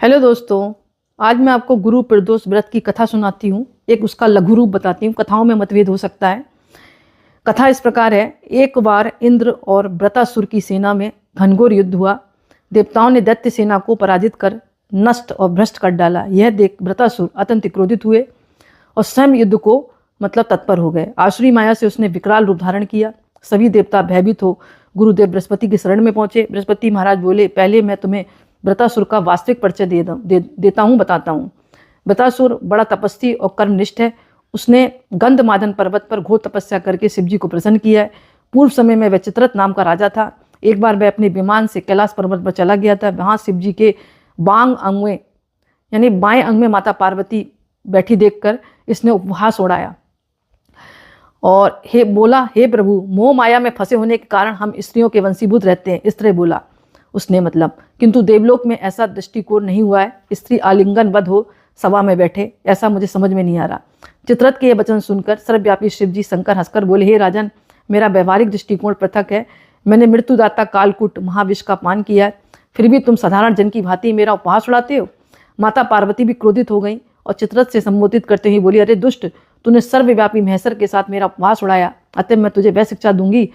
Hello दोस्तों, आज मैं आपको गुरु प्रदोष व्रत की कथा सुनाती हूँ। एक उसका लघु रूप बताती हूँ। कथाओं में मतभेद हो सकता है। कथा इस प्रकार है। एक बार इंद्र और वृत्रासुर की सेना में घनघोर युद्ध हुआ। देवताओं ने दैत्य सेना को पराजित कर नष्ट और भ्रष्ट कर डाला। यह देख वृत्रासुर अत्यंत क्रोधित हुए और स्वयं युद्ध को तत्पर हो गए। आसुरी माया से उसने विकराल रूप धारण किया। सभी देवता भयभीत हो गुरुदेव बृहस्पति की शरण में पहुंचे। बृहस्पति महाराज बोले, पहले मैं तुम्हें वृत्रासुर का वास्तविक परिचय देता हूँ, बताता हूँ। वृत्रासुर बड़ा तपस्वी और कर्मनिष्ठ है। उसने गंधमादन पर्वत पर घोर तपस्या करके शिवजी को प्रसन्न किया है। पूर्व समय में वह चित्ररथ नाम का राजा था। एक बार वह अपने विमान से कैलाश पर्वत पर चला गया था। वहाँ शिवजी के बांग अंग में यानी बाएं अंग में माता पार्वती बैठी देखकर इसने उपहास उड़ाया और हे प्रभु, मोह माया में फंसे होने के कारण हम स्त्रियों के वंशीभूत रहते हैं। इस तरह बोला उसने। किंतु देवलोक में ऐसा दृष्टिकोण नहीं हुआ है। स्त्री आलिंगनबद्ध हो सभा में बैठे, ऐसा मुझे समझ में नहीं आ रहा। चित्ररथ के ये वचन सुनकर सर्वव्यापी शिवजी शंकर हंसकर बोले, हे राजन, मेरा व्यवहारिक दृष्टिकोण पृथक है। मैंने मृत्युदाता कालकूट महाविष का पान किया है, फिर भी तुम साधारण जन की भांति मेरा उपहास उड़ाते हो। माता पार्वती भी क्रोधित हो गई और चित्ररथ से संबोधित करते हुए बोली, अरे दुष्ट, तूने सर्वव्यापी महेश्वर के साथ मेरा उपहास उड़ाया। अतः मैं तुझे वह शिक्षा दूंगी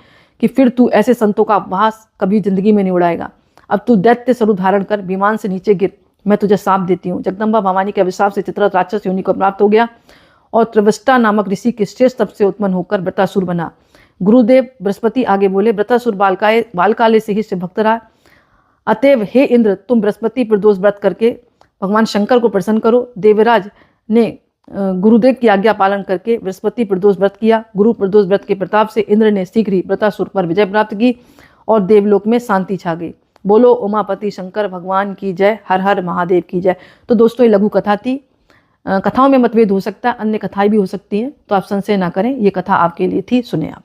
कि फिर तू ऐसे संतों का उपहास कभी जिंदगी में नहीं उड़ाएगा। अब तू दैत्य स्वरूप धारण कर विमान से नीचे गिर, मैं तुझे शाप देती हूँ। जगदम्बा भवानी के अभिशाप से चित्ररथ राक्षस योनि को प्राप्त हो गया और त्रिवष्टा नामक ऋषि के श्रेष्ठ तप से उत्पन्न होकर वृत्रासुर बना। गुरुदेव बृहस्पति आगे बोले, वृत्रासुर बालकाले से ही शिव भक्त रहा। अतएव हे इंद्र, तुम बृहस्पति प्रदोष व्रत करके भगवान शंकर को प्रसन्न करो। देवराज ने गुरुदेव की आज्ञा पालन करके बृहस्पति प्रदोष व्रत किया। गुरु प्रदोष व्रत के प्रताप से इंद्र ने शीघ्र ही वृत्रासुर पर विजय प्राप्त की और देवलोक में शांति छा गई। बोलो उमापति शंकर भगवान की जय, हर हर महादेव की जय। तो दोस्तों, ये लघु कथा थी। कथाओं में मतभेद हो सकता है, अन्य कथाएं भी हो सकती हैं, तो आप संशय ना करें। ये कथा आपके लिए थी, सुने आप।